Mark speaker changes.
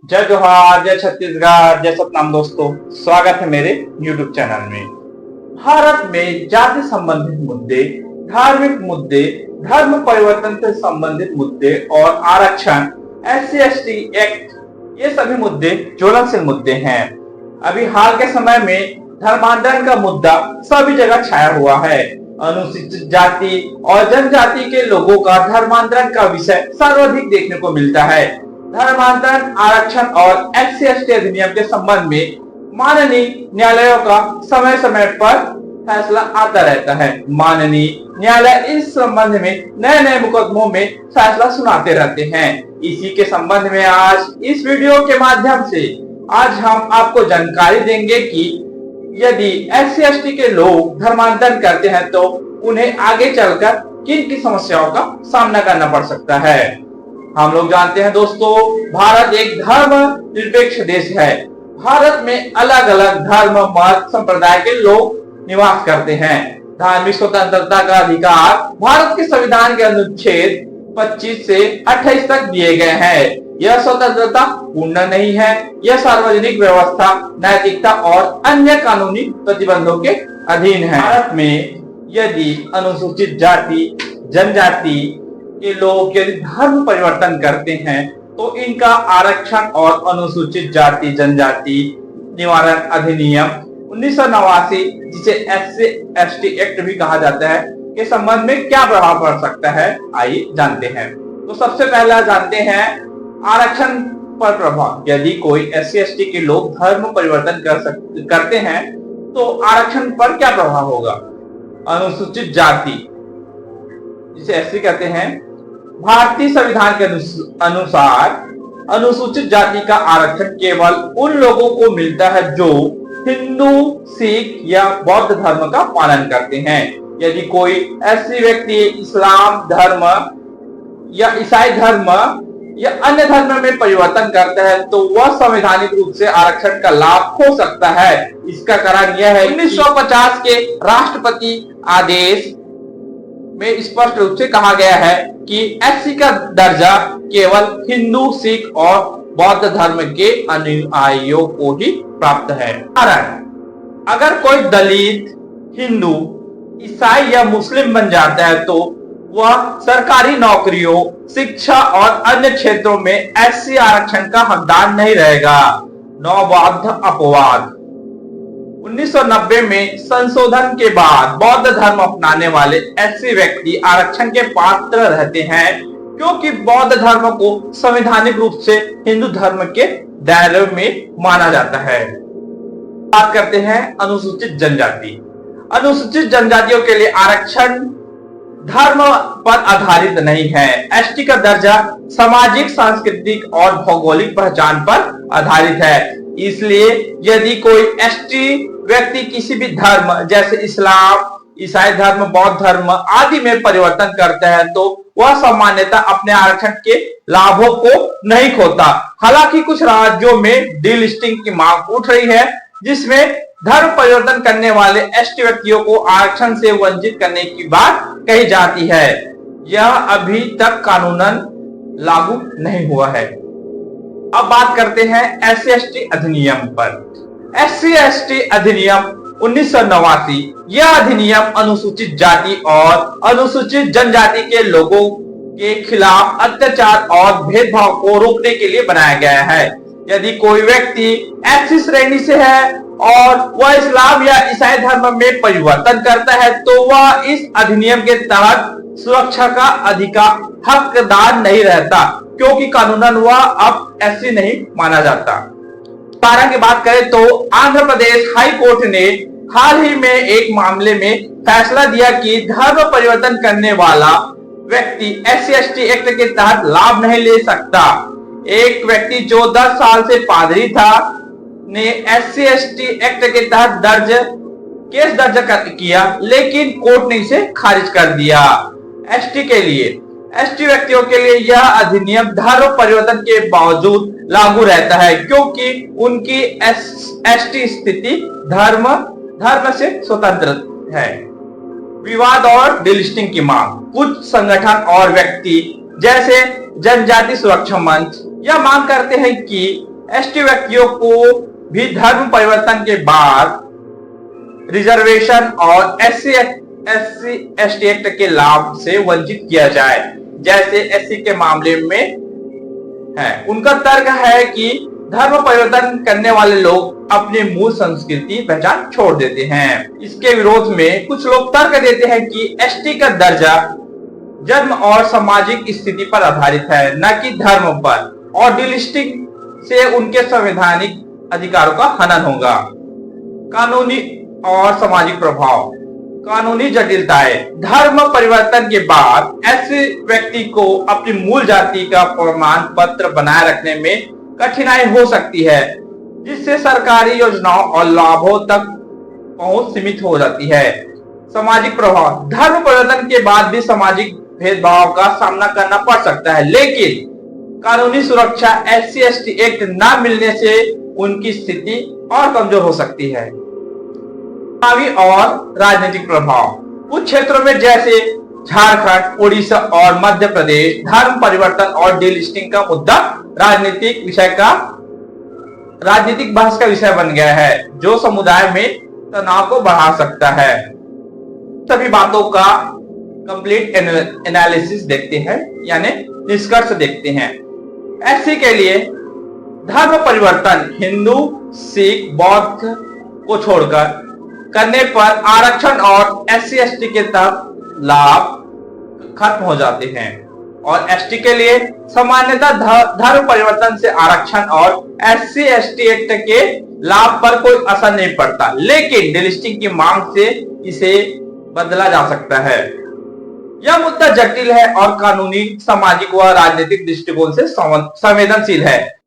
Speaker 1: जय जोहार, जय छत्तीसगढ़, जय सतनाम। दोस्तों, स्वागत है मेरे YouTube चैनल में। भारत में जाति संबंधित मुद्दे, धार्मिक मुद्दे, धर्म परिवर्तन से संबंधित मुद्दे और आरक्षण, SC/ST एक्ट, ये सभी मुद्दे ज्वलनशील मुद्दे हैं। अभी हाल के समय में धर्मांतरण का मुद्दा सभी जगह छाया हुआ है। अनुसूचित जाति और जनजाति के लोगों का धर्मांतरण का विषय सर्वाधिक देखने को मिलता है। धर्मांतरण, आरक्षण और SC/ST अधिनियम के संबंध में माननीय न्यायालयों का समय समय पर फैसला आता रहता है। माननीय न्यायालय इस संबंध में नए नए मुकदमों में फैसला सुनाते रहते हैं। इसी के संबंध में आज इस वीडियो के माध्यम से आज हम आपको जानकारी देंगे कि यदि SC/ST के लोग धर्मांतरण करते हैं तो उन्हें आगे चलकर किन किन समस्याओं का सामना करना पड़ सकता है। हम लोग जानते हैं दोस्तों, भारत एक धर्म निरपेक्ष देश है। भारत में अलग अलग धर्म, मत, संप्रदाय के लोग निवास करते हैं। धार्मिक स्वतंत्रता का अधिकार भारत के संविधान के अनुच्छेद 25 से 28 तक दिए गए हैं। यह स्वतंत्रता पूर्ण नहीं है। यह सार्वजनिक व्यवस्था, नैतिकता और अन्य कानूनी प्रतिबंधों के अधीन है। भारत में यदि अनुसूचित जाति, जनजाति के लोग यदि धर्म परिवर्तन करते हैं तो इनका आरक्षण और अनुसूचित जाति जनजाति निवारण अधिनियम 1989, जिसे SC/ST एक्ट भी कहा जाता है, के संबंध में क्या प्रभाव पड़ सकता है, आइए जानते हैं। तो सबसे पहला जानते हैं आरक्षण पर प्रभाव। यदि कोई SC/ST के लोग धर्म परिवर्तन करते हैं तो आरक्षण पर क्या प्रभाव होगा। अनुसूचित जाति, जिसे SC कहते हैं, भारतीय संविधान के अनुसार अनुसूचित जाति का आरक्षण केवल उन लोगों को मिलता है जो हिंदू, सिख या बौद्ध धर्म का पालन करते हैं। यदि कोई ऐसी व्यक्ति इस्लाम धर्म या ईसाई धर्म या अन्य धर्म में परिवर्तन करता है तो वह संवैधानिक रूप से आरक्षण का लाभ खो सकता है। इसका कारण यह है 1950 के राष्ट्रपति आदेश में स्पष्ट रूप से कहा गया है कि SC का दर्जा केवल हिंदू, सिख और बौद्ध धर्म के अनुयायियों को ही प्राप्त है। कारण, अगर कोई दलित, हिंदू, ईसाई या मुस्लिम बन जाता है तो वह सरकारी नौकरियों, शिक्षा और अन्य क्षेत्रों में SC आरक्षण का हकदार नहीं रहेगा। नवबौद्ध अपवाद। 1990 में संशोधन के बाद बौद्ध धर्म अपनाने वाले SC व्यक्ति आरक्षण के पात्र रहते हैं क्योंकि बौद्ध धर्म को संवैधानिक रूप से हिंदू धर्म के दायरे में माना जाता है। बात करते हैं अनुसूचित जनजाति। अनुसूचित जनजातियों के लिए आरक्षण धर्म पर आधारित नहीं है। ST का दर्जा सामाजिक, सांस्कृतिक और भौगोलिक पहचान पर आधारित है। इसलिए यदि कोई ST व्यक्ति किसी भी धर्म जैसे इस्लाम, ईसाई धर्म, बौद्ध धर्म आदि में परिवर्तन करता है तो वह सामान्यतः अपने आरक्षण के लाभों को नहीं खोता। हालांकि कुछ राज्यों में डीलिस्टिंग की मांग उठ रही है, जिसमें धर्म परिवर्तन करने वाले ST व्यक्तियों को आरक्षण से वंचित करने की बात कही जाती है। यह अभी तक कानूनन लागू नहीं हुआ है। अब बात करते हैं SC/ST अधिनियम पर। SC/ST अधिनियम 1989। यह अधिनियम अनुसूचित जाति और अनुसूचित जनजाति के लोगों के खिलाफ अत्याचार और भेदभाव को रोकने के लिए बनाया गया है। यदि कोई व्यक्ति SC श्रेणी से है और वह इस्लाम या ईसाई धर्म में परिवर्तन करता है तो वह इस अधिनियम के तहत सुरक्षा का अधिकार हकदार नहीं रहता क्योंकि कानूनन वह अब SC नहीं माना जाता। कारण की बात करें तो आंध्र प्रदेश हाई कोर्ट ने हाल ही में एक मामले में फैसला दिया कि धर्म परिवर्तन करने वाला व्यक्ति SC/ST एक्ट के तहत लाभ नहीं ले सकता। एक व्यक्ति जो 10 साल से पादरी था ने SC/ST एक्ट के तहत केस दर्ज किया, लेकिन कोर्ट ने इसे खारिज कर दिया। ST के लिए ST व्यक्तियों के लिए यह अधिनियम धर्म परिवर्तन के बावजूद लागू रहता है क्योंकि उनकी ST स्थिति धर्म से स्वतंत्र है। विवाद और डिलिस्टिंग की मांग। कुछ संगठन और व्यक्ति जैसे जनजाति सुरक्षा मंच, यह मांग करते हैं कि एसटी व्यक्तियों को भी धर्म परिवर्तन के बाद रिजर्वेशन और एससी एसटी एक्ट के लाभ से वंचित किया जाए, जैसे एससी के मामले में है। उनका तर्क है कि धर्म परिवर्तन करने वाले लोग अपनी मूल संस्कृति पहचान छोड़ देते हैं। इसके विरोध में कुछ लोग तर्क देते हैं कि एसटी का दर्जा जन्म और सामाजिक स्थिति पर आधारित है, न कि धर्म पर, और डिलिस्टिंग से उनके संवैधानिक अधिकारों का हनन होगा। कानूनी और सामाजिक प्रभाव। कानूनी जटिलताएं। धर्म परिवर्तन के बाद ऐसे व्यक्ति को अपनी मूल जाति का प्रमाण पत्र बनाए रखने में कठिनाई हो सकती है, जिससे सरकारी योजनाओं और लाभों तक पहुंच सीमित हो जाती है। सामाजिक प्रभाव। धर्म परिवर्तन के बाद भी सामाजिक भेदभाव का सामना करना पड़ सकता है, लेकिन कानूनी सुरक्षा एससी एसटी एक्ट न मिलने से उनकी स्थिति और कमजोर हो सकती है। और राजनीतिक प्रभाव। कुछ क्षेत्रों में जैसे झारखंड, उड़ीसा और मध्य प्रदेश धर्म परिवर्तन और डीलिस्टिंग का मुद्दा राजनीतिक बहस का विषय बन गया है, जो समुदाय में तनाव को बढ़ा सकता है। सभी बातों का कंप्लीट एनालिसिस देखते हैं, यानी निष्कर्ष देखते हैं। एससी के लिए धर्म परिवर्तन हिंदू, सिख, बौद्ध को छोड़कर करने पर आरक्षण और एससी एसटी के तहत लाभ खत्म हो जाते हैं, और एसटी के लिए सामान्यतः धर्म परिवर्तन से आरक्षण और एससी एसटी एक्ट के लाभ पर कोई असर नहीं पड़ता, लेकिन डिलिस्टिंग की मांग से इसे बदला जा सकता है। यह मुद्दा जटिल है और कानूनी, सामाजिक व राजनीतिक दृष्टिकोण से संवेदनशील है।